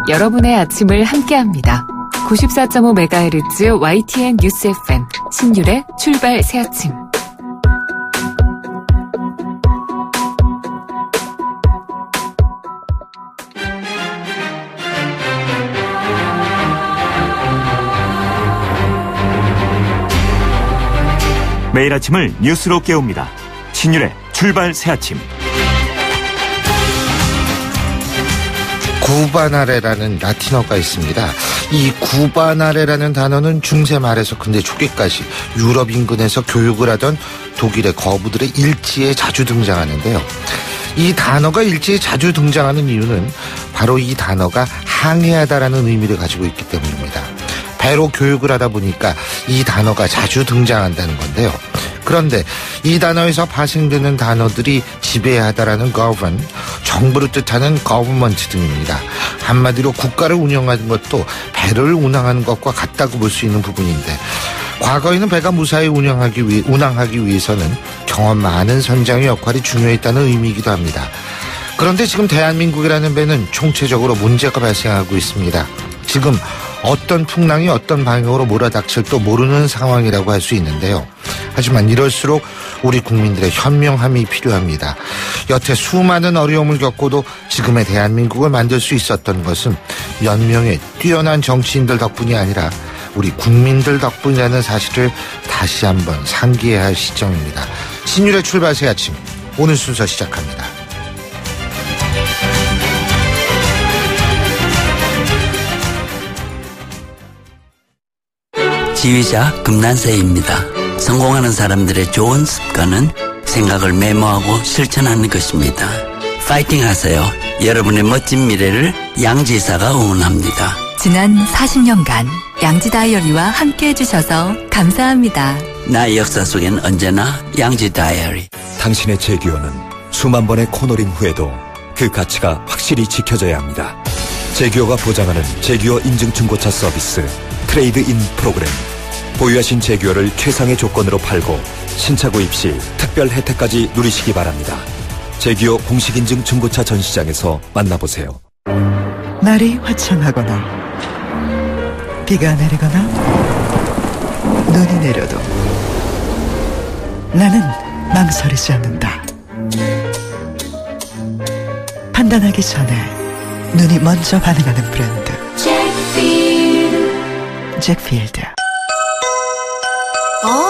여러분의 아침을 함께합니다. 94.5MHz YTN 뉴스 FM 신율의 출발 새아침. 매일 아침을 뉴스로 깨웁니다. 신율의 출발 새아침. 구바나레라는 라틴어가 있습니다. 이 구바나레라는 단어는 중세 말에서 근대 초기까지 유럽 인근에서 교육을 하던 독일의 거부들의 일지에 자주 등장하는데요. 이 단어가 일지에 자주 등장하는 이유는 바로 이 단어가 항해하다라는 의미를 가지고 있기 때문입니다. 배로 교육을 하다 보니까 이 단어가 자주 등장한다는 건데요. 그런데 이 단어에서 파생되는 단어들이 지배하다라는 govern, 정부를 뜻하는 government 등입니다. 한마디로 국가를 운영하는 것도 배를 운항하는 것과 같다고 볼 수 있는 부분인데, 과거에는 배가 무사히 운항하기 위해서는 경험 많은 선장의 역할이 중요했다는 의미이기도 합니다. 그런데 지금 대한민국이라는 배는 총체적으로 문제가 발생하고 있습니다. 지금 어떤 풍랑이 어떤 방향으로 몰아닥칠도 모르는 상황이라고 할 수 있는데요. 하지만 이럴수록 우리 국민들의 현명함이 필요합니다. 여태 수많은 어려움을 겪고도 지금의 대한민국을 만들 수 있었던 것은 몇 명의 뛰어난 정치인들 덕분이 아니라 우리 국민들 덕분이라는 사실을 다시 한번 상기해야 할 시점입니다. 신율의 출발 새 아침, 오늘 순서 시작합니다. 지휘자 금난세입니다. 성공하는 사람들의 좋은 습관은 생각을 메모하고 실천하는 것입니다. 파이팅 하세요. 여러분의 멋진 미래를 양지사가 응원합니다. 지난 40년간 양지 다이어리와 함께 해주셔서 감사합니다. 나의 역사 속엔 언제나 양지 다이어리. 당신의 제규어는 수만 번의 코너링 후에도 그 가치가 확실히 지켜져야 합니다. 제규어가 보장하는 제규어 인증 중고차 서비스 트레이드 인 프로그램. 보유하신 제규어를 최상의 조건으로 팔고 신차 구입 시 특별 혜택까지 누리시기 바랍니다. 제규어 공식 인증 중고차 전시장에서 만나보세요. 날이 화창하거나 비가 내리거나 눈이 내려도 나는 망설이지 않는다. 판단하기 전에 눈이 먼저 반응하는 브랜드 잭필드.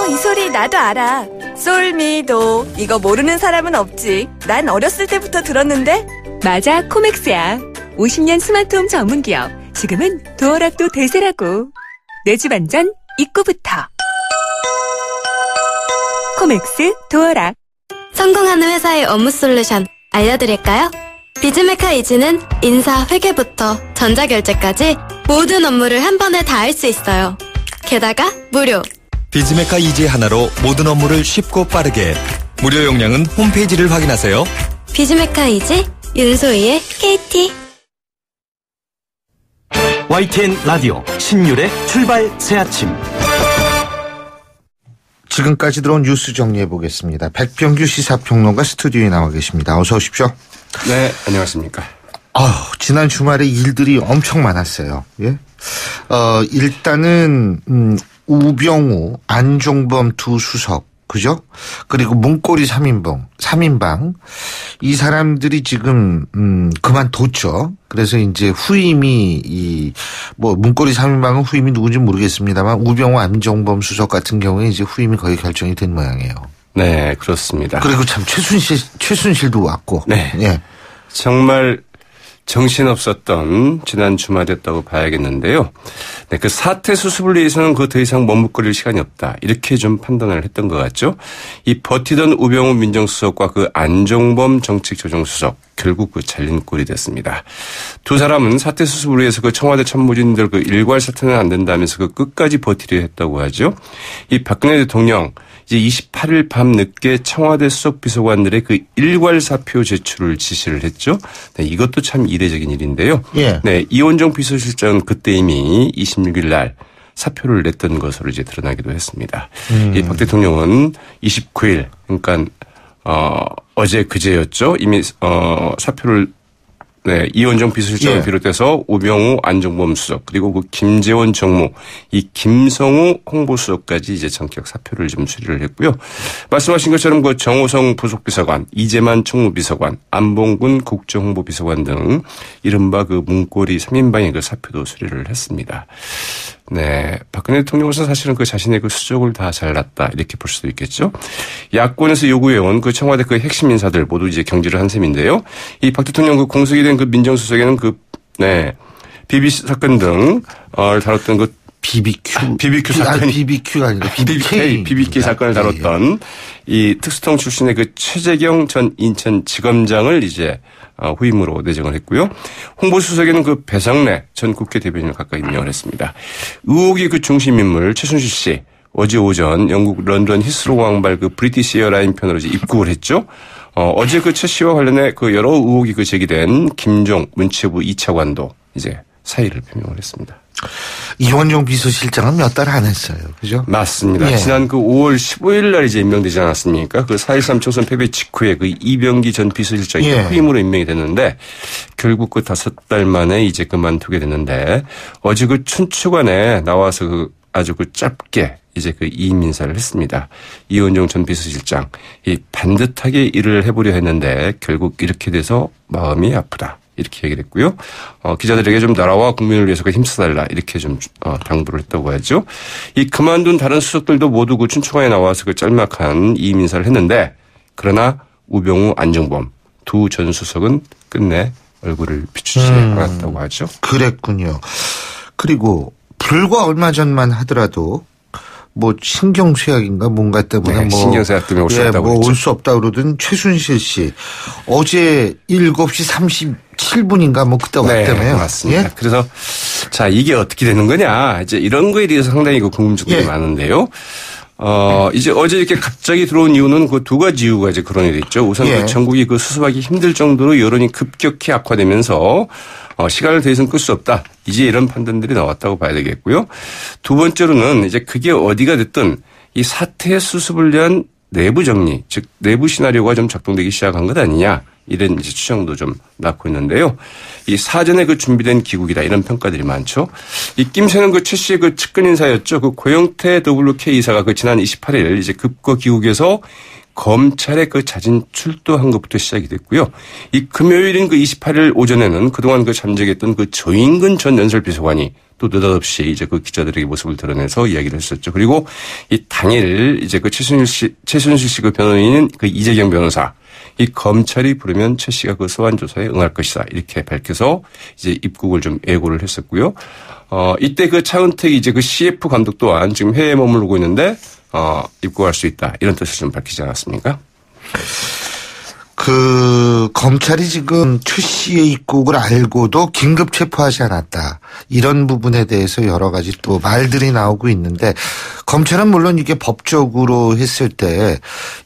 이 소리 나도 알아. 솔미도. 이거 모르는 사람은 없지. 난 어렸을 때부터 들었는데. 맞아, 코맥스야. 50년 스마트홈 전문기업. 지금은 도어락도 대세라고. 내 집 안전 입구부터. 코맥스 도어락. 성공하는 회사의 업무 솔루션 알려드릴까요? 비즈메카 이지는 인사, 회계부터 전자결제까지 모든 업무를 한 번에 다 할 수 있어요. 게다가 무료. 비즈메카 이지 하나로 모든 업무를 쉽고 빠르게. 무료 용량은 홈페이지를 확인하세요. 비즈메카 이지 윤소희의 KT. YTN 라디오 신율의 출발 새아침. 지금까지 들어온 뉴스 정리해보겠습니다. 백병규 시사평론가 스튜디오에 나와 계십니다. 어서 오십시오. 네, 안녕하십니까. 지난 주말에 일들이 엄청 많았어요. 예? 일단은 우병우, 안종범 두 수석, 그죠? 그리고 문고리 3인방. 이 사람들이 지금, 그만뒀죠. 그래서 이제 후임이, 문고리 3인방은 후임이 누군지 모르겠습니다만, 우병우, 안종범 수석 같은 경우에 이제 후임이 거의 결정이 된 모양이에요. 네, 그렇습니다. 그리고 참, 최순실도 왔고. 네. 예. 정말 정신없었던 지난 주말이었다고 봐야겠는데요. 네, 그 사태 수습을 위해서는 그 더 이상 머뭇거릴 시간이 없다. 이렇게 좀 판단을 했던 것 같죠. 이 버티던 우병우 민정수석과 그 안종범 정책조정수석 결국 그 잘린 꼴이 됐습니다. 두 사람은 사태 수습을 위해서 그 청와대 참모진들 그 일괄 사퇴는 안 된다면서 그 끝까지 버티려 했다고 하죠. 이 박근혜 대통령 이제 28일 밤 늦게 청와대 수석 비서관들의 그 일괄 사표 제출을 지시를 했죠. 네, 이것도 참 이례적인 일인데요. 예. 네, 이원정 비서실장은 그때 이미 26일 날 사표를 냈던 것으로 이제 드러나기도 했습니다. 이 박 대통령은 29일, 그러니까 어제 그제였죠. 이미 사표를 네, 이원정 비서실장을 비롯해서 우병우 안종범 수석 그리고 그 김재원 정무 이 김성우 홍보수석까지 이제 전격 사표를 좀 수리를 했고요. 말씀하신 것처럼 그 정호성 부속비서관, 이재만 총무비서관, 안봉근 국정홍보비서관 등 이른바 그 문고리 3인방의 그 사표도 수리를 했습니다. 네, 박근혜 대통령으로서 사실은 그 자신의 그 수족을 다 잘랐다 이렇게 볼 수도 있겠죠. 야권에서 요구해온 그 청와대 그 핵심 인사들 모두 이제 경질을 한 셈인데요. 이 박 대통령 그 공석이 된 그 민정수석에는 BBC 사건 등 다뤘던 그 BBQ 사건, BBQ가 아니라 BBK 사건을 다뤘던 이 특수통 출신의 그 최재경 전 인천지검장을 이제 후임으로 내정을 했고요. 홍보수석에는 그 배성래 전 국회 대변인을 각각 임명을 했습니다. 의혹이 그 중심 인물 최순실 씨 어제 오전 영국 런던 히스로 왕발 그 브리티시 에어라인 편으로 이제 입국을 했죠. 어제 그 최 씨와 관련해 그 여러 의혹이 그 제기된 김종 문체부 2차관도 이제 사의를 표명을 했습니다. 이원종 비서실장은 몇 달 안 했어요. 그죠? 맞습니다. 지난 그 5월 15일 날 이제 임명되지 않았습니까? 그 4.13 총선 패배 직후에 그 이병기 전 비서실장이 후임으로 임명이 됐는데 결국 그 5달 만에 이제 그만두게 됐는데 어제 그 춘추관에 나와서 그 아주 그 짧게 이제 그 이임 인사를 했습니다. 이원종 전 비서실장 이 반듯하게 일을 해보려 했는데 결국 이렇게 돼서 마음이 아프다. 이렇게 얘기를 했고요. 기자들에게 좀 나라와 국민을 위해서 힘써달라 이렇게 좀 당부를 했다고 하죠. 이 그만둔 다른 수석들도 모두 그 춘추관에 나와서 그 짤막한 이임 인사를 했는데 그러나 우병우 안종범 두 전 수석은 끝내 얼굴을 비추지 않았다고 하죠. 그랬군요. 그리고 불과 얼마 전만 하더라도 뭐 신경쇠약인가 뭔가 때문에 신경쇠약 때문에 올 수 없다고 올 수 없다 그러던 최순실 씨 어제 7시 37분인가 뭐 그때 왔다며요. 맞습니다. 그래서 자 이게 어떻게 되는 거냐 이제 이런 거에 대해서 상당히 그 궁금증들이 많은데요. 이제 어제 이렇게 갑자기 들어온 이유는 그 두 가지 이유가 이제 거론이 됐죠. 우선 그 전국이 그 수습하기 힘들 정도로 여론이 급격히 악화되면서 시간을 더 이상 끌 수 없다. 이제 이런 판단들이 나왔다고 봐야 되겠고요. 두 번째로는 이제 그게 어디가 됐든 이 사태 수습을 위한 내부 정리, 즉 내부 시나리오가 좀 작동되기 시작한 것 아니냐. 이런 이제 추정도 좀 낳고 있는데요. 이 사전에 그 준비된 기국이다. 이런 평가들이 많죠. 이 김새는 그 최 씨의 그 측근 인사였죠. 그 고영태 WK 이사가 그 지난 28일 이제 급거 기국에서 검찰에 그 자진 출두한 것부터 시작이 됐고요. 이 금요일인 그 28일 오전에는 그동안 그 잠적했던 그 조인근 전 연설비서관이 또 느닷없이 이제 그 기자들에게 모습을 드러내서 이야기를 했었죠. 그리고 이 당일 이제 그 최순실 씨 그 변호인인 그 이재경 변호사 이 검찰이 부르면 최 씨가 그 소환 조사에 응할 것이다. 이렇게 밝혀서 이제 입국을 좀 예고를 했었고요. 이때 그 차은택 이제 그 CF 감독 또한 지금 해외에 머무르고 있는데 입국할 수 있다. 이런 뜻을 좀 밝히지 않았습니까? 그 검찰이 지금 최 씨의 입국을 알고도 긴급 체포하지 않았다. 이런 부분에 대해서 여러 가지 또 말들이 나오고 있는데 검찰은 물론 이게 법적으로 했을 때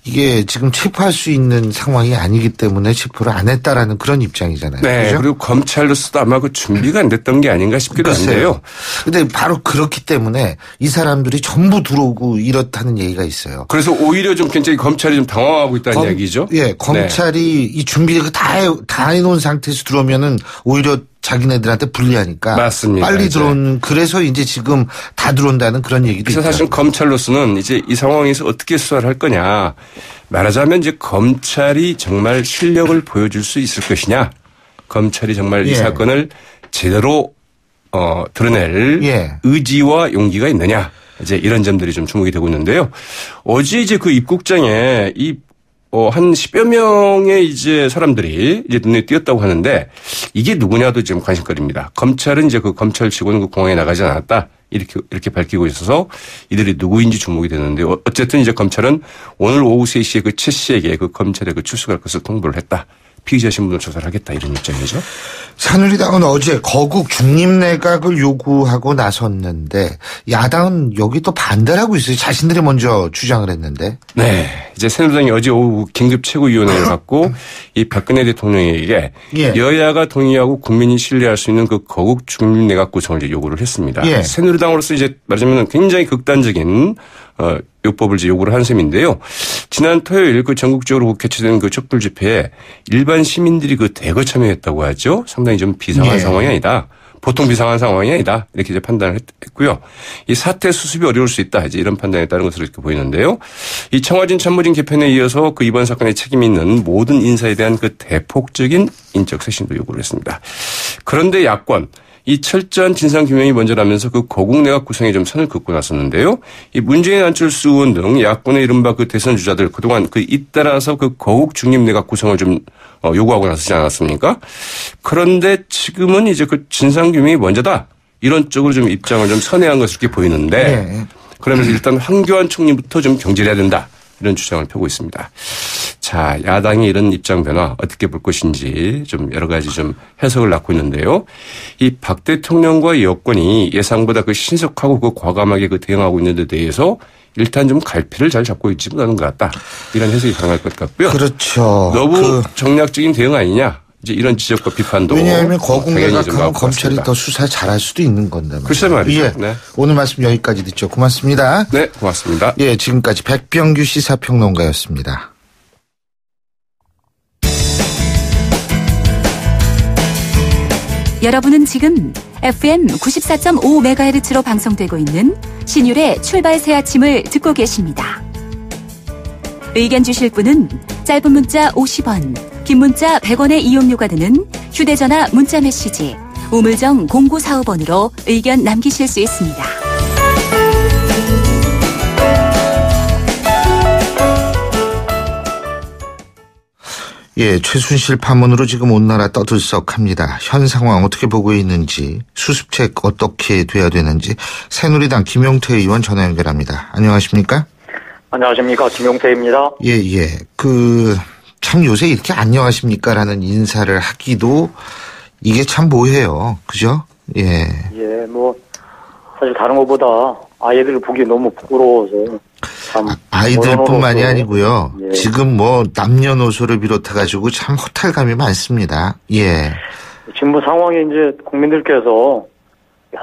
이게 지금 체포할 수 있는 상황이 아니기 때문에 체포를 안 했다라는 그런 입장이잖아요. 네. 그렇죠? 그리고 검찰로서도 아마 그 준비가 안 됐던 게 아닌가 싶기도 한데요. 근데 바로 그렇기 때문에 이 사람들이 전부 들어오고 이렇다는 얘기가 있어요. 그래서 오히려 좀 굉장히 검찰이 좀 당황하고 있다는 얘기죠. 예, 검찰이 이 준비를 다 해놓은 상태에서 들어오면은 오히려 자기네들한테 불리하니까 맞습니다. 빨리 들어오는 그래서 이제 지금 다 들어온다는 그런 얘기도 있죠. 그래서 사실 검찰로서는 이제 이 상황에서 어떻게 수사를 할 거냐 말하자면 이제 검찰이 정말 실력을 보여줄 수 있을 것이냐 검찰이 정말 이 사건을 제대로 드러낼 의지와 용기가 있느냐 이제 이런 점들이 좀 주목이 되고 있는데요. 어제 이제 그 입국장에 한 10여 명의 이제 사람들이 이제 눈에 띄었다고 하는데 이게 누구냐도 지금 관심거리입니다. 검찰은 이제 그 검찰 직원은 그 공항에 나가지 않았다. 이렇게 밝히고 있어서 이들이 누구인지 주목이 되는데 어쨌든 이제 검찰은 오늘 오후 3시에 그 최 씨에게 그 검찰에 그 출석할 것을 통보를 했다. 피의자 신분을 조사를 하겠다 이런 입장이죠. 새누리당은 어제 거국 중립내각을 요구하고 나섰는데 야당은 여기 또 반대를 하고 있어요. 자신들이 먼저 주장을 했는데. 네. 이제 새누리당이 어제 오후 긴급 최고위원회를 갖고 이 박근혜 대통령에게 여야가 동의하고 국민이 신뢰할 수 있는 그 거국 중립내각 구성을 이제 요구를 했습니다. 새누리당으로서 이제 말하자면 굉장히 극단적인 요법을 이제 요구를 한 셈인데요. 지난 토요일 그 전국적으로 개최된 그 촛불 집회에 일반 시민들이 그 대거 참여했다고 하죠. 상당히 좀 비상한 상황이 아니다. 보통 비상한 상황이 아니다. 이렇게 이제 판단을 했고요. 이 사태 수습이 어려울 수 있다. 이제 이런 판단에 따른 것으로 이렇게 보이는데요. 이 청와진 참모진 개편에 이어서 그 이번 사건에 책임이 있는 모든 인사에 대한 그 대폭적인 인적 쇄신도 요구를 했습니다. 그런데 야권, 이 철저한 진상규명이 먼저라면서 그 거국 내각 구성에 좀 선을 긋고 나섰는데요. 이 문재인 안철수 의원 등 야권의 이른바 그 대선 주자들 그동안 그 잇따라서 그 거국 중립 내각 구성을 좀 요구하고 나서지 않았습니까? 그런데 지금은 이제 그 진상규명이 먼저다. 이런 쪽으로 좀 입장을 좀 선회한 것으로 이렇게 보이는데 그러면서 일단 황교안 총리부터 좀 경질해야 된다. 이런 주장을 펴고 있습니다. 자, 야당이 이런 입장 변화 어떻게 볼 것인지 좀 여러 가지 좀 해석을 낳고 있는데요. 이 박 대통령과 여권이 예상보다 그 신속하고 그 과감하게 그 대응하고 있는 데 대해서 일단 좀 갈피를 잘 잡고 있지 못하는 것 같다. 이런 해석이 가능할 것 같고요. 그렇죠. 너무 정략적인 대응 아니냐. 이제 이런 지적과 비판도. 왜냐하면 거국 내각하고 검찰이 더 수사 잘할 수도 있는 건데. 글쎄 말이죠. 예. 네. 오늘 말씀 여기까지 듣죠. 고맙습니다. 네, 고맙습니다. 예, 지금까지 백병규 시사평론가였습니다. 여러분은 지금 FM 94.5MHz로 방송되고 있는 신율의 출발 새 아침을 듣고 계십니다. 의견 주실 분은 짧은 문자 50원, 긴 문자 100원의 이용료가 드는 휴대전화 문자 메시지 우물정 0945번으로 의견 남기실 수 있습니다. 예, 최순실 파문으로 지금 온 나라 떠들썩합니다. 현 상황 어떻게 보고 있는지, 수습책 어떻게 돼야 되는지 새누리당 김용태 의원 전화 연결합니다. 안녕하십니까? 안녕하십니까, 김용태입니다. 예. 참 요새 이렇게 안녕하십니까라는 인사를 하기도 이게 참 뭐해요. 그죠? 예. 예, 사실 다른 것보다 아이들 보기 너무 부끄러워서. 아이들뿐만이 아니고요. 예. 지금 남녀노소를 비롯해가지고 참 허탈감이 많습니다. 예. 지금 상황이 이제 국민들께서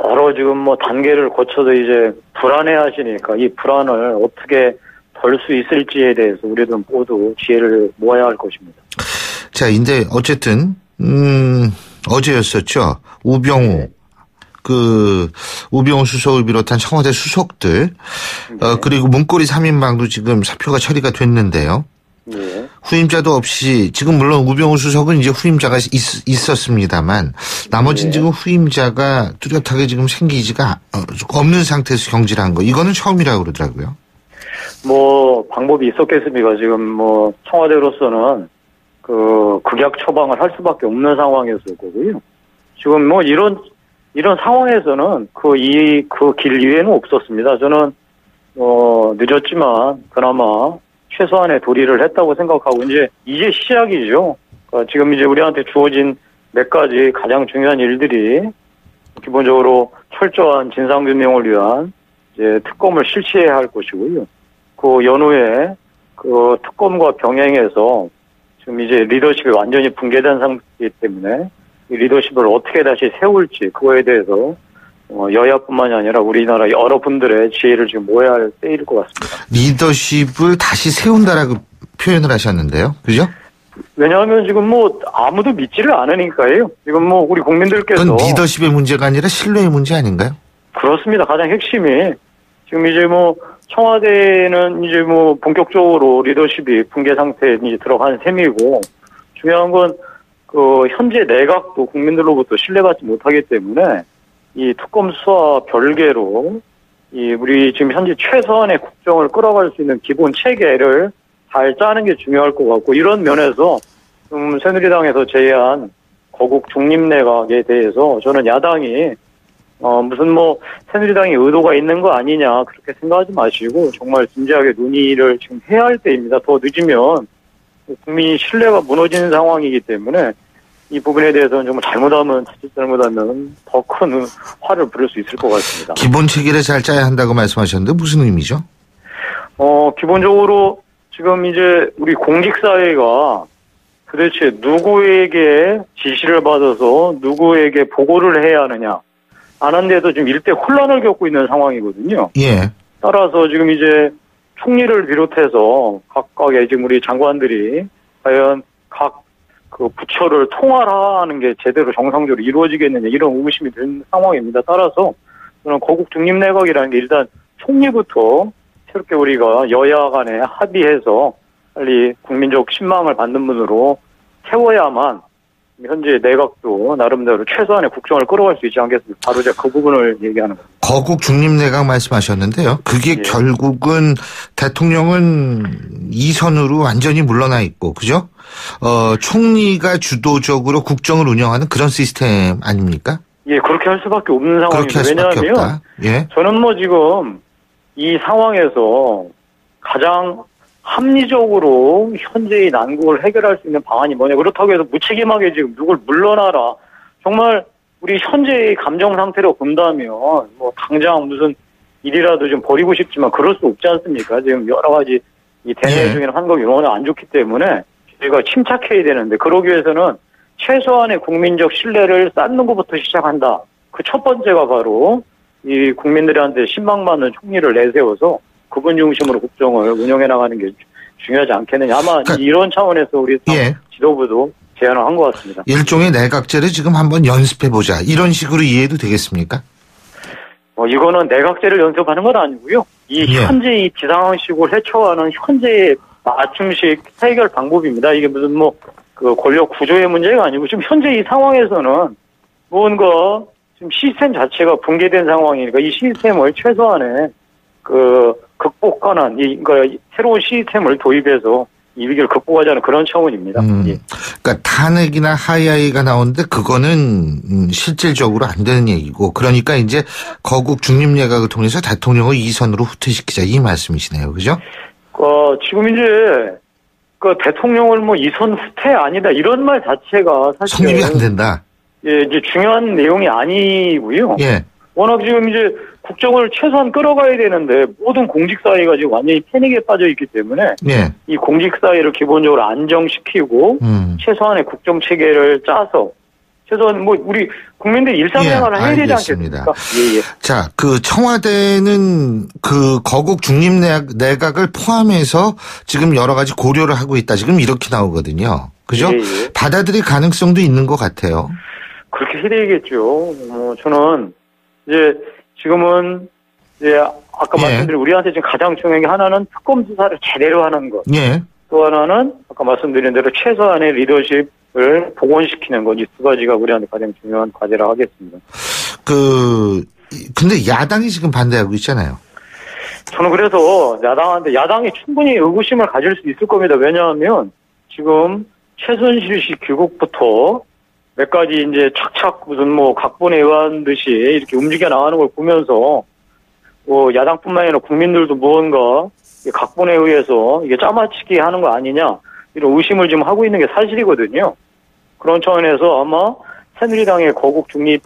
여러 지금 단계를 거쳐서 이제 불안해 하시니까 이 불안을 어떻게 덜 수 있을지에 대해서 우리들 모두 지혜를 모아야 할 것입니다. 자, 이제 어쨌든, 어제였었죠. 우병우. 우병우 수석을 비롯한 청와대 수석들, 그리고 문고리 3인방도 지금 사표가 처리가 됐는데요. 네. 후임자도 없이, 지금 물론 우병우 수석은 이제 후임자가 있었습니다만, 나머지는 지금 후임자가 뚜렷하게 지금 생기지가 없는 상태에서 경질한 거, 이거는 처음이라고 그러더라고요. 방법이 있었겠습니까? 지금 청와대로서는 극약 처방을 할 수밖에 없는 상황이었을 거고요. 지금 이런 상황에서는 그 길 이외에는 없었습니다. 저는, 늦었지만 그나마 최소한의 도리를 했다고 생각하고, 이제 시작이죠. 지금 이제 우리한테 주어진 몇 가지 가장 중요한 일들이 기본적으로 철저한 진상규명을 위한 이제 특검을 실시해야 할 것이고요. 그 연후에 그 특검과 병행해서 지금 이제 리더십이 완전히 붕괴된 상태이기 때문에 이 리더십을 어떻게 다시 세울지 그거에 대해서 여야뿐만이 아니라 우리나라 여러 분들의 지혜를 지금 모아야 할 때일 것 같습니다. 리더십을 다시 세운다라고 표현을 하셨는데요. 그죠? 왜냐하면 지금 아무도 믿지를 않으니까요. 지금 우리 국민들께서. 그건 리더십의 문제가 아니라 신뢰의 문제 아닌가요? 그렇습니다. 가장 핵심이 지금 이제 청와대는 이제 본격적으로 리더십이 붕괴 상태에 이제 들어간 셈이고, 중요한 건 현재 내각도 국민들로부터 신뢰받지 못하기 때문에 이 특검 수사 별개로 우리 지금 현재 최소한의 국정을 끌어갈 수 있는 기본 체계를 잘 짜는 게 중요할 것 같고, 이런 면에서 새누리당에서 제의한 거국 중립내각에 대해서 저는 야당이 무슨 새누리당이 의도가 있는 거 아니냐 그렇게 생각하지 마시고 정말 진지하게 논의를 지금 해야 할 때입니다. 더 늦으면 국민이 신뢰가 무너지는 상황이기 때문에 이 부분에 대해서는 정말 자칫 잘못하면 더 큰 화를 부를 수 있을 것 같습니다. 기본 체계를 잘 짜야 한다고 말씀하셨는데 무슨 의미죠? 기본적으로 지금 이제 우리 공직사회가 도대체 누구에게 지시를 받아서 누구에게 보고를 해야 하느냐 안 한데도 지금 일대 혼란을 겪고 있는 상황이거든요. 예. 따라서 지금 이제 총리를 비롯해서 각각의 지금 우리 장관들이 과연 각 그 부처를 통할하는 게 제대로 정상적으로 이루어지겠느냐 이런 의구심이 드는 상황입니다. 따라서 저는 거국 중립 내각이라는 게 일단 총리부터 새롭게 우리가 여야 간에 합의해서 빨리 국민적 신망을 받는 분으로 세워야만 현재 내각도 나름대로 최소한의 국정을 끌어갈 수 있지 않겠습니까? 바로 제가 그 부분을 얘기하는 겁니다. 거국 중립 내각 말씀하셨는데요. 그게 예. 결국은 대통령은 2선으로 완전히 물러나 있고, 그죠? 총리가 주도적으로 국정을 운영하는 그런 시스템 아닙니까? 예, 그렇게 할 수밖에 없는 그렇게 상황입니다. 할 수밖에 왜냐하면 없다. 예. 저는 뭐 지금 이 상황에서 가장 합리적으로 현재의 난국을 해결할 수 있는 방안이 뭐냐. 그렇다고 해서 무책임하게 지금 누굴 물러나라. 정말 우리 현재의 감정 상태로 본다면 뭐 당장 무슨 일이라도 좀 버리고 싶지만 그럴 수 없지 않습니까? 지금 여러 가지 이 대내 중에는 환경이 워낙 안 좋기 때문에 저희가 침착해야 되는데 그러기 위해서는 최소한의 국민적 신뢰를 쌓는 것부터 시작한다. 그 첫 번째가 바로 이 국민들한테 신망받는 총리를 내세워서 그분 중심으로 국정을 운영해 나가는 게 중요하지 않겠느냐. 아마 그러니까, 이런 차원에서 우리 지도부도 제안을 한 것 같습니다. 일종의 내각제를 지금 한번 연습해보자. 이런 식으로 이해도 되겠습니까? 이거는 내각제를 연습하는 건 아니고요. 이 현재의 비상식을 헤쳐가는 현재의 맞춤식 해결 방법입니다. 이게 무슨 그 권력 구조의 문제가 아니고 지금 현재 이 상황에서는 뭔가 지금 시스템 자체가 붕괴된 상황이니까 이 시스템을 최소한의 극복하는 그러니까 새로운 시스템을 도입해서 이 위기를 극복하자는 그런 차원입니다. 예. 그러니까 탄핵이나 하야이가 나오는데 그거는 실질적으로 안 되는 얘기고 그러니까 이제 거국 중립내각을 통해서 대통령을 2선으로 후퇴시키자 이 말씀이시네요. 그죠? 지금 이제 대통령을 2선 후퇴 아니다 이런 말 자체가 사실 성립이 안 된다. 예, 이제 중요한 내용이 아니고요. 예. 워낙 지금 이제 국정을 최소한 끌어가야 되는데 모든 공직사회가 지금 완전히 패닉에 빠져 있기 때문에 예. 이 공직사회를 기본적으로 안정시키고 최소한의 국정 체계를 짜서 최소한 우리 국민들이 일상생활을 해야 되지 않겠습니까? 예. 자, 그 청와대는 그 거국 중립내각을 포함해서 지금 여러 가지 고려를 하고 있다. 지금 이렇게 나오거든요. 그죠? 예. 받아들일 가능성도 있는 것 같아요. 그렇게 해야 되겠죠. 저는 이제 지금은 이제 아까 말씀드린 우리한테 지금 가장 중요한 게 하나는 특검 수사를 제대로 하는 것. 예. 또 하나는 아까 말씀드린 대로 최소한의 리더십을 복원시키는 것. 이 두 가지가 우리한테 가장 중요한 과제라 하겠습니다. 근데 야당이 지금 반대하고 있잖아요. 저는 그래서 야당이 충분히 의구심을 가질 수 있을 겁니다. 왜냐하면 지금 최순실씨 귀국부터 몇 가지 이제 착착 무슨 각본에 의한 듯이 이렇게 움직여 나가는 걸 보면서 야당뿐만 아니라 국민들도 무언가 각본에 의해서 이게 짜맞추기 하는 거 아니냐 이런 의심을 지금 하고 있는 게 사실이거든요. 그런 차원에서 아마 새누리당의 거국 중립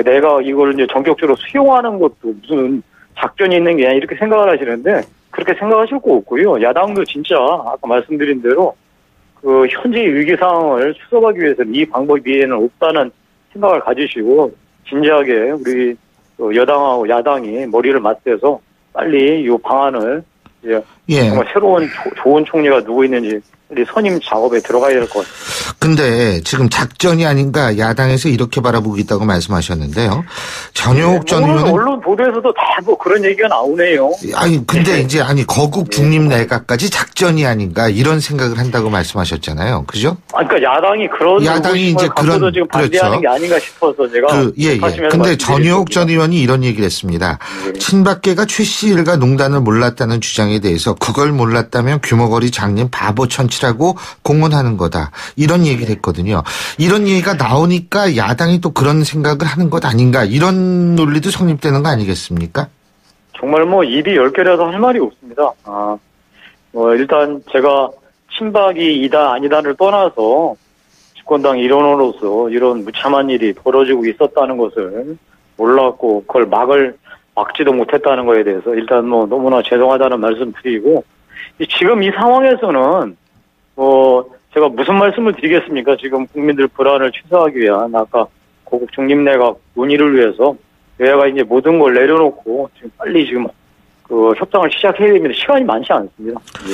내가 이걸 이제 전격적으로 수용하는 것도 무슨 작전이 있는 게 아니라 이렇게 생각을 하시는데 그렇게 생각하실 거 없고요. 야당도 진짜 아까 말씀드린 대로 현재의 위기 상황을 수습하기 위해서는 이 방법 외에는 없다는 생각을 가지시고 진지하게 우리 여당하고 야당이 머리를 맞대서 빨리 이 방안을 정말 새로운 좋은 총리가 누구 있는지 빨리 선임 작업에 들어가야 될 것 같습니다. 근데 지금 작전이 아닌가 야당에서 이렇게 바라보고 있다고 말씀하셨는데요. 전효옥 전 의원은 언론 보도에서도 다 그런 얘기가 나오네요. 근데 거국 중립 내각까지 작전이 아닌가 이런 생각을 한다고 말씀하셨잖아요. 그죠? 그러니까 야당이 이제 그런 지금 반대하는 게 아닌가 싶어서 제가 근데 전효옥 전 의원이 이런 얘기를 했습니다. 친박계가 최 씨 일가 농단을 몰랐다는 주장에 대해서 그걸 몰랐다면 규모거리 장님 바보 천치라고 공언하는 거다. 이런 얘기를 했거든요. 이런 얘기가 나오니까 야당이 또 그런 생각을 하는 것 아닌가 이런 논리도 성립되는 거 아니겠습니까? 정말 입이 10개라서 할 말이 없습니다. 일단 제가 친박이 이다 아니다를 떠나서 집권당 일원으로서 이런 무참한 일이 벌어지고 있었다는 것을 몰랐고 그걸 막지도 못했다는 거에 대해서 일단 너무나 죄송하다는 말씀 드리고 지금 이 상황에서는 제가 무슨 말씀을 드리겠습니까? 지금 국민들 불안을 최소화하기 위한 아까 거국 중립내각 논의를 위해서 여야가 이제 모든 걸 내려놓고 지금 빨리 지금 그 협상을 시작해야 됩니다. 시간이 많지 않습니다. 예.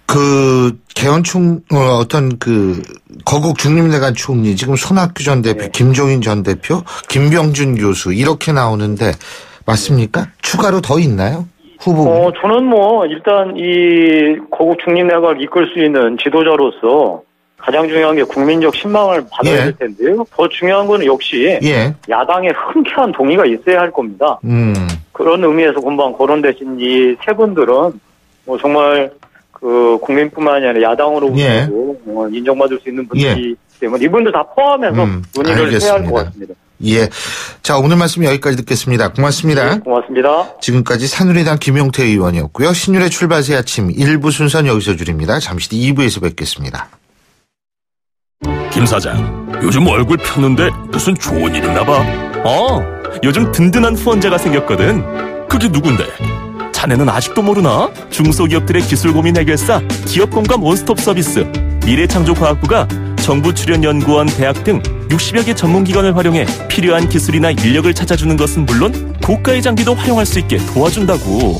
그 개헌총 어떤 그 거국 중립내관 총리 지금 손학규 전 대표, 김종인 전 대표, 김병준 교수 이렇게 나오는데 맞습니까? 추가로 더 있나요? 후보. 저는 뭐 일단 이 거국 중립내각을 이끌 수 있는 지도자로서 가장 중요한 게 국민적 신망을 받아야 될 텐데요. 더 중요한 건 역시 야당의 흔쾌한 동의가 있어야 할 겁니다. 그런 의미에서 금방 거론되신 이 세 분들은 뭐 정말 그 국민뿐만이 아니라 야당으로부터도 인정받을 수 있는 분들이기 때문에 이분들 다 포함해서 논의를 해야 할 것 같습니다. 예. 자, 오늘 말씀 여기까지 듣겠습니다. 고맙습니다. 네, 고맙습니다. 지금까지 새누리당 김용태 의원이었고요. 신율의 출발새 아침 1부 순서는 여기서 줄입니다. 잠시 뒤 2부에서 뵙겠습니다. 김 사장, 요즘 얼굴 폈는데 무슨 좋은 일 있나 봐. 요즘 든든한 후원자가 생겼거든. 그게 누군데? 자네는 아직도 모르나? 중소기업들의 기술 고민 해결사 기업공감 원스톱 서비스 미래창조과학부가 정부 출연 연구원, 대학 등 60여 개 전문기관을 활용해 필요한 기술이나 인력을 찾아주는 것은 물론 고가의 장비도 활용할 수 있게 도와준다고.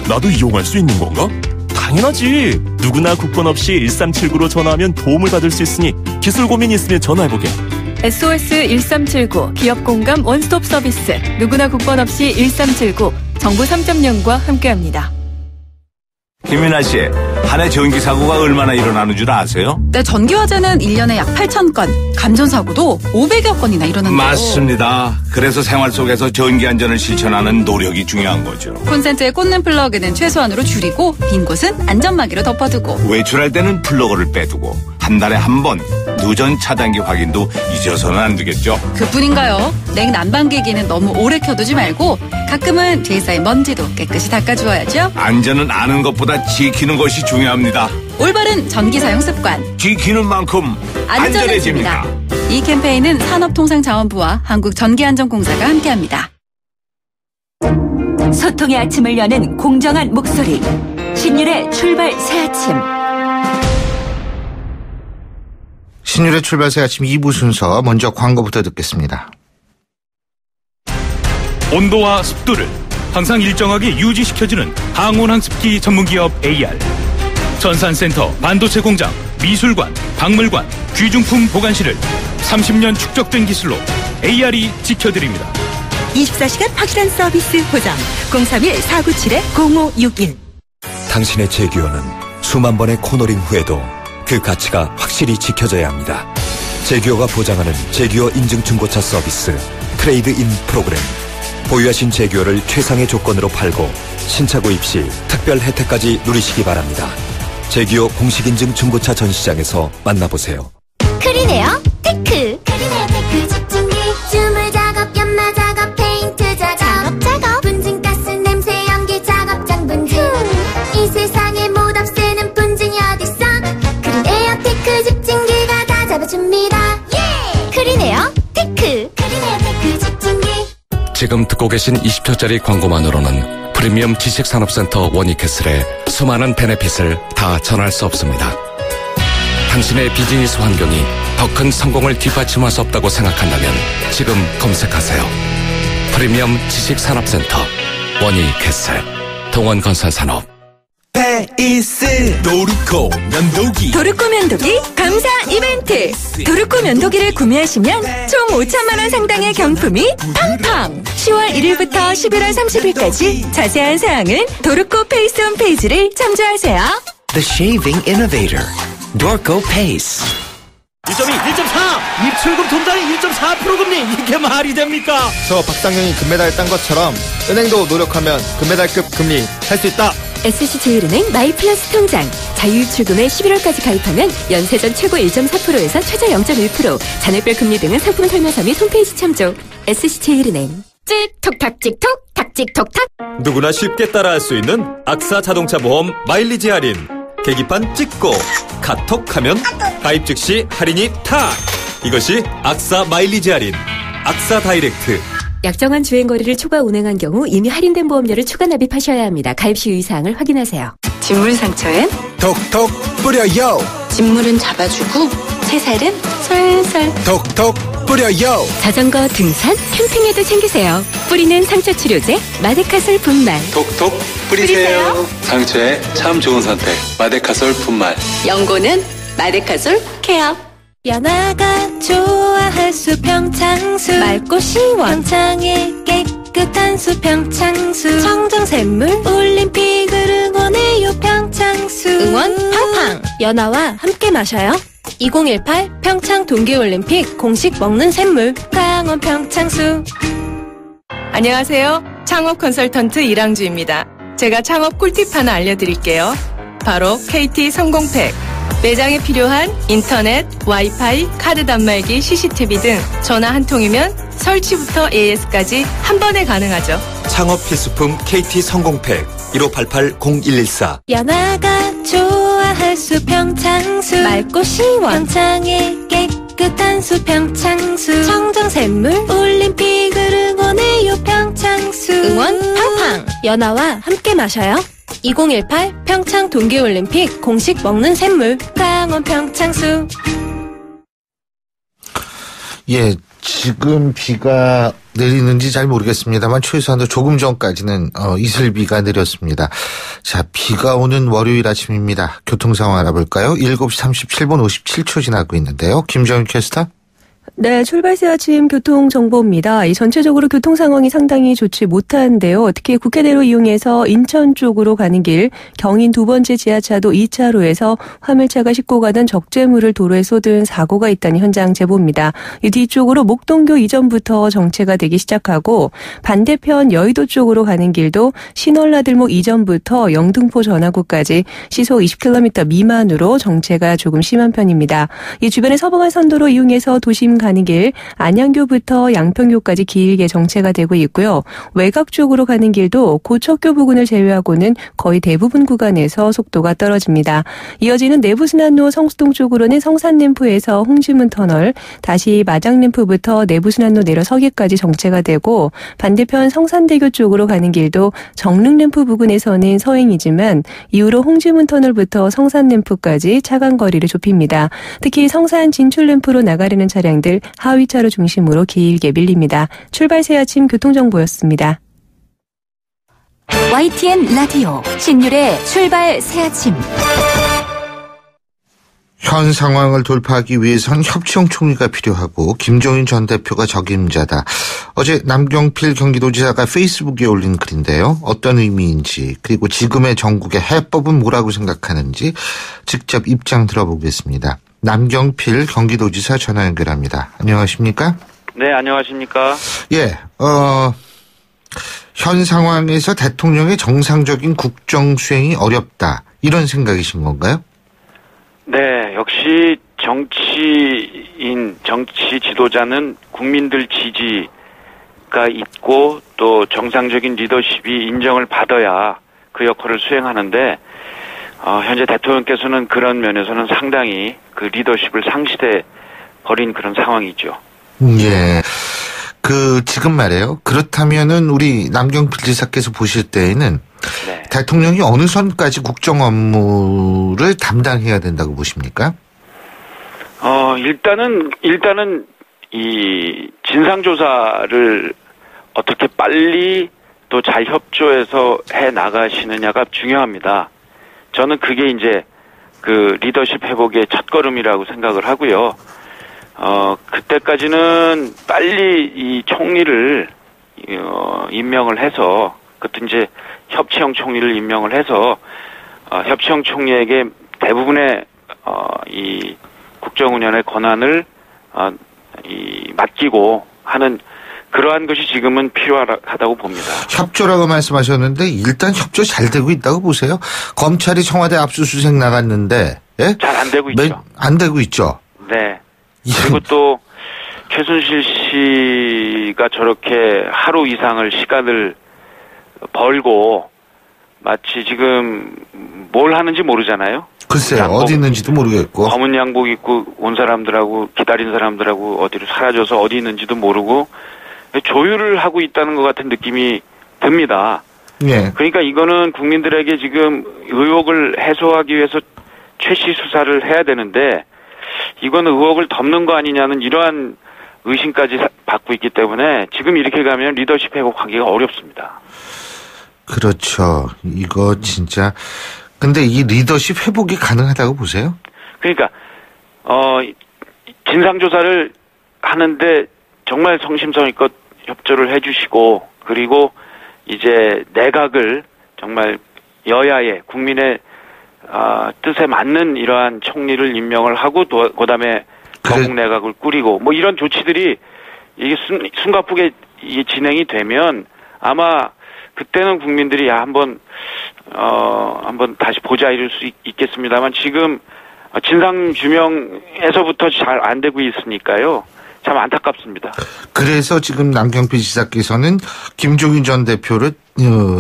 나도 이용할 수 있는 건가? 당연하지. 누구나 국번 없이 1379로 전화하면 도움을 받을 수 있으니 기술 고민 있으면 전화해보게. SOS 1379 기업공감 원스톱 서비스 누구나 국번 없이 1379 정부 3.0과 함께합니다. 김윤아 씨, 한 해 전기 사고가 얼마나 일어나는 줄 아세요? 네, 전기 화재는 1년에 약 8,000건, 감전사고도 500여 건이나 일어난대요. 맞습니다. 그래서 생활 속에서 전기 안전을 실천하는 노력이 중요한 거죠. 콘센트에 꽂는 플러그는 최소한으로 줄이고 빈 곳은 안전막이로 덮어두고 외출할 때는 플러그를 빼두고 한 달에 한 번 누전 차단기 확인도 잊어서는 안 되겠죠. 그뿐인가요? 냉난방기기는 너무 오래 켜두지 말고 가끔은 뒤에 쌓인 먼지도 깨끗이 닦아주어야죠. 안전은 아는 것보다 지키는 것이 중요합니다. 올바른 전기 사용 습관 지키는 만큼 안전해집니다. 이 캠페인은 산업통상자원부와 한국전기안전공사가 함께합니다. 소통의 아침을 여는 공정한 목소리 신율의 출발 새아침. 신율의 출발새 아침 2부 순서 먼저 광고부터 듣겠습니다. 온도와 습도를 항상 일정하게 유지시켜주는 항온항습기 전문기업 AR. 전산센터, 반도체 공장, 미술관, 박물관, 귀중품 보관실을 30년 축적된 기술로 AR이 지켜드립니다. 24시간 확실한 서비스 보장 031-497-0561. 당신의 제규어는 수만 번의 코너링 후에도 그 가치가 확실히 지켜져야 합니다. 제규어가 보장하는 제규어 인증 중고차 서비스 트레이드 인 프로그램. 보유하신 제규어를 최상의 조건으로 팔고 신차 구입 시 특별 혜택까지 누리시기 바랍니다. 제규어 공식 인증 중고차 전시장에서 만나보세요. 크리네어 테크. 크리네어 테크 집중기 주물 작업, 연마 작업, 페인트 작업, 분진가스, 냄새, 연기 작업, 장분진. 이 세상에 못 없애는 분진이 어딨어. 크리네어 테크 집중기가 다 잡아줍니다. 크리네어 테크. 크리네어 테크 집중기. 지금 듣고 계신 20초짜리 광고만으로는 프리미엄 지식산업센터 원익캐슬의 수많은 베네핏을 다 전할 수 없습니다. 당신의 비즈니스 환경이 더 큰 성공을 뒷받침할 수 없다고 생각한다면 지금 검색하세요. 프리미엄 지식산업센터 원익캐슬 동원건설산업. 페이스 도르코 면도기. 도르코 면도기 감사 이벤트. 도르코 면도기를 구매하시면 총 5천만 원 상당의 경품이 팡팡. 10월 1일부터 11월 30일까지 자세한 사항은 도르코 페이스 홈페이지를 참조하세요. The Shaving Innovator 도르코 페이스. 1.2, 1.4! 입출금 통장이 1.4% 금리! 이게 말이 됩니까? 저 박상현이 금메달 딴 것처럼 은행도 노력하면 금메달급 금리 할 수 있다! SC제일은행 마이플러스 통장. 자유출금에 11월까지 가입하면 연세전 최고 1.4%에서 최저 0.1%. 잔액별 금리 등은 상품 설명서 및 홈페이지 참조. SC제일은행. 찍톡탁 찍톡 탁찍톡탁. 누구나 쉽게 따라할 수 있는 악사 자동차 보험 마일리지 할인. 계기판 찍고 카톡하면 가입 즉시 할인이 탁. 이것이 악사 마일리지 할인. 악사 다이렉트. 약정한 주행거리를 초과 운행한 경우 이미 할인된 보험료를 추가 납입하셔야 합니다. 가입 시 유의사항을 확인하세요. 진물 상처엔 톡톡 뿌려요. 진물은 잡아주고 새살은 솔솔 톡톡 뿌려요. 자전거, 등산, 캠핑에도 챙기세요. 뿌리는 상처 치료제 마데카솔 분말. 톡톡 뿌리세요. 상처에 참 좋은 선택. 마데카솔 분말. 연고는 마데카솔 케어. 연아가 좋아할 수 평창수. 맑고 시원 평창의 깨끗한 수 평창수. 청정샘물 올림픽을 응원해요 평창수. 응원 팡팡. 연아와 함께 마셔요. 2018 평창 동계올림픽 공식 먹는 샘물 강원 평창수. 안녕하세요. 창업 컨설턴트 이랑주입니다. 제가 창업 꿀팁 하나 알려드릴게요. 바로 KT 성공팩. 매장에 필요한 인터넷, 와이파이, 카드 단말기, CCTV 등 전화 한 통이면 설치부터 AS까지 한 번에 가능하죠. 창업 필수품 KT 성공팩 1588-0114. 연아가 좋아할 수 평창수. 맑고 시원 평창의 깨끗한 수 평창수. 청정샘물 올림픽을 응원해요 평창수. 응원 팡팡. 연아와 함께 마셔요. 2018 평창 동계올림픽 공식 먹는 샘물 강원 평창수. 예, 지금 비가 내리는지 잘 모르겠습니다만 최소한도 조금 전까지는 이슬비가 내렸습니다. 자, 비가 오는 월요일 아침입니다. 교통 상황 알아볼까요? 7시 37분 57초 지나고 있는데요. 김정윤 캐스터. 네, 출발새 아침 교통정보입니다. 이 전체적으로 교통 상황이 상당히 좋지 못한데요. 특히 국회대로 이용해서 인천 쪽으로 가는 길, 경인 두 번째 지하차도 2차로에서 화물차가 싣고 가던 적재물을 도로에 쏟은 사고가 있다는 현장 제보입니다. 이 뒤쪽으로 목동교 이전부터 정체가 되기 시작하고 반대편 여의도 쪽으로 가는 길도 신월나들목 이전부터 영등포 전화구까지 시속 20km 미만으로 정체가 조금 심한 편입니다. 이 주변의 서부간 선도로 이용해서 도심 가는 길 안양교부터 양평교까지 길게 정체가 되고 있고요. 외곽 쪽으로 가는 길도 고척교 부근을 제외하고는 거의 대부분 구간에서 속도가 떨어집니다. 이어지는 내부순환로 성수동 쪽으로는 성산램프에서 홍지문 터널, 다시 마장램프부터 내부순환로 내려 서기까지 정체가 되고 반대편 성산대교 쪽으로 가는 길도 정릉램프 부근에서는 서행이지만 이후로 홍지문 터널부터 성산램프까지 차간 거리를 좁힙니다. 특히 성산 진출램프로 나가려는 차량들 하위차로 중심으로 길게 밀립니다. 출발새 아침 교통정보였습니다. YTN 라디오 신율의 출발 새아침. 현 상황을 돌파하기 위해선 협치형 총리가 필요하고 김종인 전 대표가 적임자다. 어제 남경필 경기도지사가 페이스북에 올린 글인데요. 어떤 의미인지 그리고 지금의 정국의 해법은 뭐라고 생각하는지 직접 입장 들어보겠습니다. 남경필 경기도지사 전화 연결합니다. 안녕하십니까? 네, 안녕하십니까? 예, 현 상황에서 대통령의 정상적인 국정 수행이 어렵다. 이런 생각이신 건가요? 네, 역시 정치 지도자는 국민들 지지가 있고 또 정상적인 리더십이 인정을 받아야 그 역할을 수행하는데 현재 대통령께서는 그런 면에서는 상당히 그 리더십을 상실해 버린 그런 상황이죠. 예. 지금 말이에요. 그렇다면은 우리 남경필 지사께서 보실 때에는 네. 대통령이 어느 선까지 국정 업무를 담당해야 된다고 보십니까? 일단은 이 진상조사를 어떻게 빨리 또 잘 협조해서 해 나가시느냐가 중요합니다. 저는 그게 이제 그 리더십 회복의 첫걸음이라고 생각을 하고요. 그때까지는 빨리 이 총리를 임명을 해서 그것도 이제 협치형 총리를 임명을 해서 협치형 총리에게 대부분의 이 국정운영의 권한을 맡기고 하는 그러한 것이 지금은 필요하다고 봅니다. 협조라고 말씀하셨는데 일단 협조 잘 되고 있다고 보세요. 검찰이 청와대 압수수색 나갔는데 예? 잘 안 되고 있죠. 안 되고 있죠. 네. 그리고 또 최순실 씨가 저렇게 하루 이상을 시간을 벌고 마치 지금 뭘 하는지 모르잖아요. 글쎄요. 어디 있는지도 모르겠고. 검은 양복 입고 온 사람들하고 기다린 사람들하고 어디로 사라져서 어디 있는지도 모르고 조율을 하고 있다는 것 같은 느낌이 듭니다. 예. 그러니까 이거는 국민들에게 지금 의혹을 해소하기 위해서 최씨 수사를 해야 되는데 이거는 의혹을 덮는 거 아니냐는 이러한 의심까지 받고 있기 때문에 지금 이렇게 가면 리더십 회복하기가 어렵습니다. 그렇죠. 이거 진짜. 근데 이 리더십 회복이 가능하다고 보세요? 그러니까 진상조사를 하는데 정말 성심성의껏 협조를 해주시고 그리고 이제 내각을 정말 여야의 국민의 뜻에 맞는 이러한 총리를 임명을 하고 그다음에 거국 내각을 꾸리고 뭐 이런 조치들이 이게 숨가쁘게 이게 진행이 되면 아마 그때는 국민들이 한번 다시 보자 이럴 수 있겠습니다만 지금 진상 규명에서부터 잘 안 되고 있으니까요. 참 안타깝습니다. 그래서 지금 남경필 지사께서는 김종인 전 대표를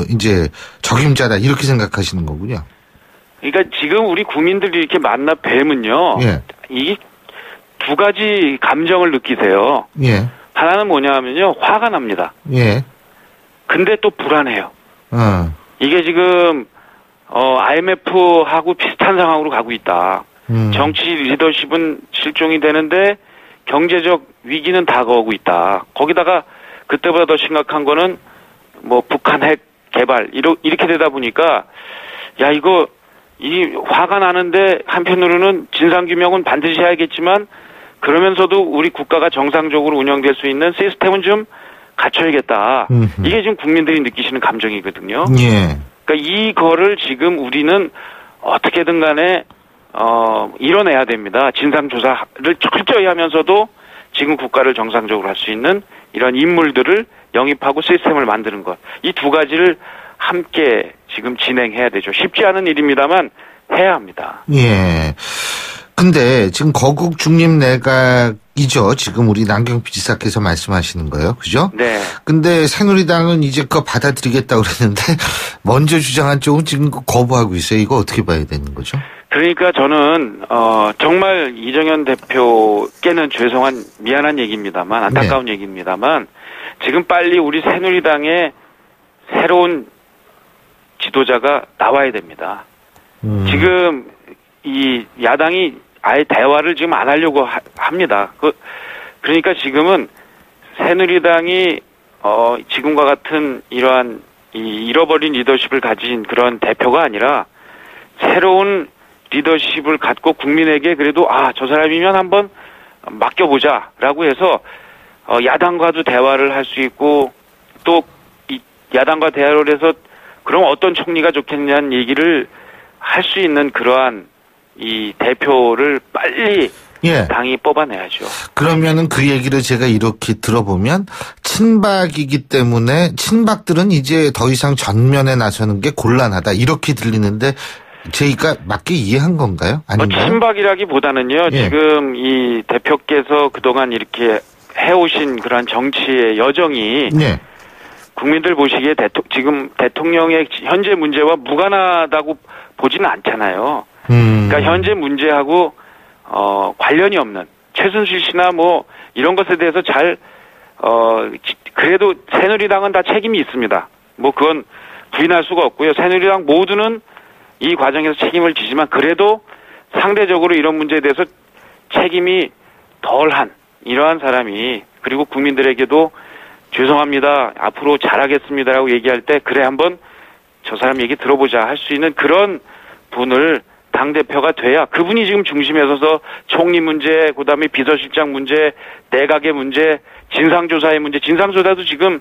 이제 적임자다 이렇게 생각하시는 거군요. 그러니까 지금 우리 국민들이 이렇게 만나 뵈면요. 예. 이게 두 가지 감정을 느끼세요. 예. 하나는 뭐냐면요. 화가 납니다. 예. 근데 또 불안해요. 이게 지금 IMF하고 비슷한 상황으로 가고 있다. 정치 리더십은 실종이 되는데 경제적 위기는 다가오고 있다. 거기다가 그때보다 더 심각한 거는 뭐 북한 핵 개발 이렇게 되다 보니까 이 화가 나는데 한편으로는 진상규명은 반드시 해야겠지만 그러면서도 우리 국가가 정상적으로 운영될 수 있는 시스템은 좀 갖춰야겠다. 이게 지금 국민들이 느끼시는 감정이거든요. 예. 그러니까 이거를 지금 우리는 어떻게든 간에 이뤄내야 됩니다. 진상조사를 철저히 하면서도 지금 국가를 정상적으로 할 수 있는 이런 인물들을 영입하고 시스템을 만드는 것. 이 두 가지를 함께 지금 진행해야 되죠. 쉽지 않은 일입니다만 해야 합니다. 예. 근데 지금 거국 중립 내각이죠. 지금 우리 남경필 지사께서 말씀하시는 거예요. 그죠? 네. 근데 새누리당은 이제 그거 받아들이겠다고 그랬는데 먼저 주장한 쪽은 지금 거부하고 있어요. 이거 어떻게 봐야 되는 거죠? 그러니까 저는 정말 이정현 대표께는 미안한 얘기입니다만 안타까운 얘기입니다만 지금 빨리 우리 새누리당의 새로운 지도자가 나와야 됩니다. 지금 이 야당이 아예 대화를 지금 안 하려고 합니다. 그러니까 지금은 새누리당이 지금과 같은 이러한 잃어버린 리더십을 가진 그런 대표가 아니라 새로운 리더십을 갖고 국민에게 그래도 저 사람이면 한번 맡겨보자라고 해서 야당과도 대화를 할 수 있고 또 이 야당과 대화를 해서 그럼 어떤 총리가 좋겠냐는 얘기를 할 수 있는 그러한 이 대표를 빨리 당이 뽑아내야죠. 그러면은 그 얘기를 제가 이렇게 들어보면 친박이기 때문에 친박들은 이제 더 이상 전면에 나서는 게 곤란하다 이렇게 들리는데 저희가 맞게 이해한 건가요? 아닌가요? 친박이라기보다는요. 지금 이 대표께서 그동안 이렇게 해오신 그러한 정치의 여정이 국민들 보시기에 지금 대통령의 현재 문제와 무관하다고 보지는 않잖아요. 그러니까 현재 문제하고 관련이 없는 최순실 씨나 뭐 이런 것에 대해서 그래도 새누리당은 다 책임이 있습니다. 뭐 그건 부인할 수가 없고요. 새누리당 모두는 이 과정에서 책임을 지지만 그래도 상대적으로 이런 문제에 대해서 책임이 덜한 이러한 사람이 그리고 국민들에게도 죄송합니다. 앞으로 잘하겠습니다라고 얘기할 때 그래 한번 저 사람 얘기 들어보자 할 수 있는 그런 분을 당대표가 돼야 그분이 지금 중심에 서서 총리 문제, 그다음에 비서실장 문제, 내각의 문제, 진상조사의 문제, 진상조사도 지금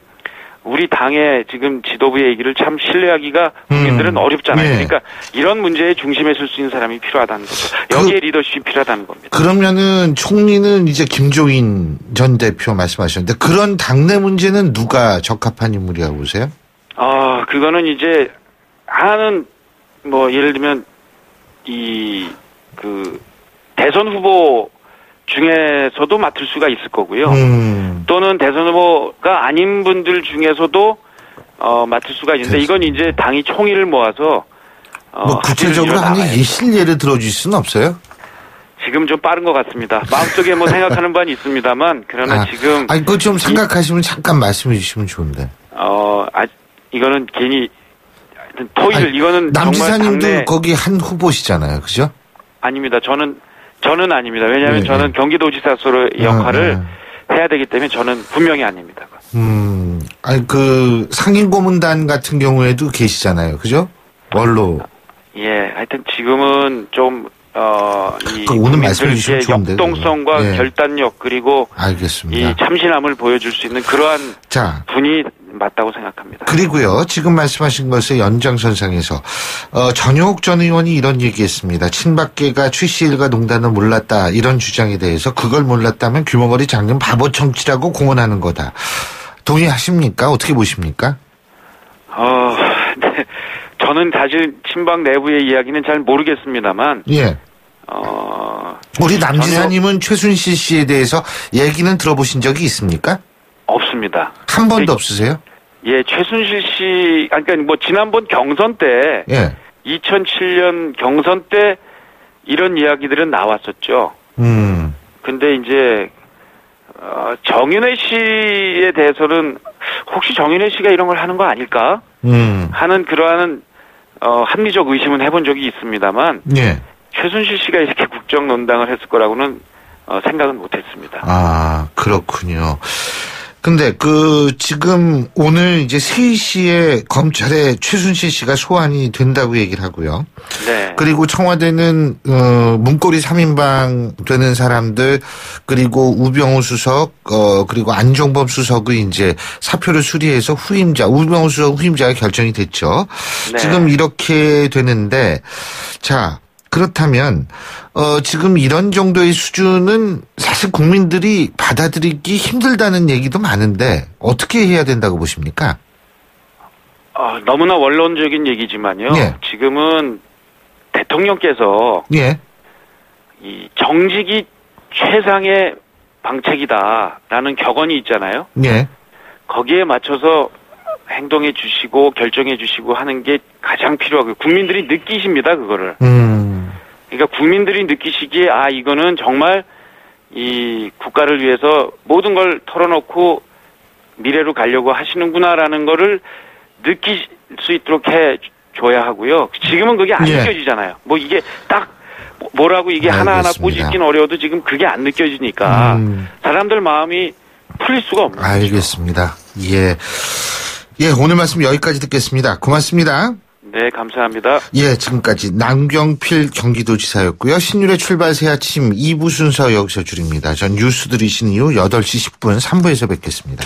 우리 당의 지금 지도부의 얘기를 참 신뢰하기가 국민들은 어렵잖아요. 그러니까 이런 문제의 중심에 설 수 있는 사람이 필요하다는 거죠. 여기에 리더십이 필요하다는 겁니다. 그러면은 총리는 이제 김종인 전 대표 말씀하셨는데 그런 당내 문제는 누가 적합한 인물이라고 보세요? 그거는 이제 하나는 뭐 예를 들면 대선 후보 중에서도 맡을 수가 있을 거고요. 또는 대선 후보가 아닌 분들 중에서도 맡을 수가 있는데 이건 이제 당이 총의를 모아서 뭐 구체적으로 한 예를 들어줄 수는 없어요? 지금 좀 빠른 것 같습니다. 마음속에 뭐 생각하는 바는 있습니다만 그러나 지금 그거 좀 생각하시면 잠깐 말씀해 주시면 좋은데. 이거는 괜히 토의를 이거는 남 정말 지사님도 거기 한 후보시잖아요, 그죠? 아닙니다. 저는 아닙니다. 왜냐하면 저는 경기도지사로의 역할을 해야 되기 때문에 저는 분명히 아닙니다. 아니 그 상임고문단 같은 경우에도 계시잖아요, 그죠? 원로. 예, 하여튼 지금은 좀 이 오늘 말씀해 주신 국민들의 역동성과 예. 결단력 그리고 알겠습니다. 이 참신함을 보여줄 수 있는 그러한 분이 맞다고 생각합니다. 그리고요, 지금 말씀하신 것의 연장선상에서 전효옥 전 의원이 이런 얘기했습니다. 친박계가 최씨일가 농단을 몰랐다 이런 주장에 대해서 그걸 몰랐다면 규모거리 장군 바보 정치라고 공언하는 거다. 동의하십니까? 어떻게 보십니까? 네. 저는 사실 친박 내부의 이야기는 잘 모르겠습니다만. 예. 우리 남지사님은 최순실 씨에 대해서 얘기는 들어보신 적이 있습니까? 없습니다. 한 번도 없으세요? 예, 최순실 씨, 그러니까 뭐 지난번 경선 때, 2007년 경선 때 이런 이야기들은 나왔었죠. 근데 이제 정윤회 씨에 대해서는 혹시 정윤회 씨가 이런 걸 하는 거 아닐까? 하는 그러한 합리적 의심은 해본 적이 있습니다만, 최순실 씨가 이렇게 국정 논당을 했을 거라고는 생각은 못했습니다. 아, 그렇군요. 근데 지금 오늘 이제 3시에 검찰에 최순실 씨가 소환이 된다고 얘기를 하고요. 네. 그리고 청와대는 문고리 3인방 되는 사람들, 그리고 우병우 수석, 그리고 안종범 수석의 이제 사표를 수리해서 우병우 수석 후임자가 결정이 됐죠. 네. 지금 이렇게 되는데, 자, 그렇다면 지금 이런 정도의 수준은 사실 국민들이 받아들이기 힘들다는 얘기도 많은데 어떻게 해야 된다고 보십니까? 너무나 원론적인 얘기지만요. 예. 지금은 대통령께서 이 정직이 최상의 방책이다라는 격언이 있잖아요. 거기에 맞춰서 행동해 주시고 결정해 주시고 하는 게 가장 필요하고요. 국민들이 느끼십니다, 그거를. 그러니까 국민들이 느끼시기에 이거는 정말 이 국가를 위해서 모든 걸 털어놓고 미래로 가려고 하시는구나라는 거를 느낄 수 있도록 해 줘야 하고요. 지금은 그게 안 느껴지잖아요. 뭐 이게 딱 뭐라고 이게 하나하나 꼬집긴 어려워도 지금 그게 안 느껴지니까 사람들 마음이 풀릴 수가 없는 거죠. 알겠습니다. 예, 오늘 말씀 여기까지 듣겠습니다. 고맙습니다. 네, 감사합니다. 예, 지금까지 남경필 경기도지사였고요. 신율의 출발 새 아침 2부 순서 여기서 줄입니다. 전 뉴스 들으신 이후 8시 10분 3부에서 뵙겠습니다.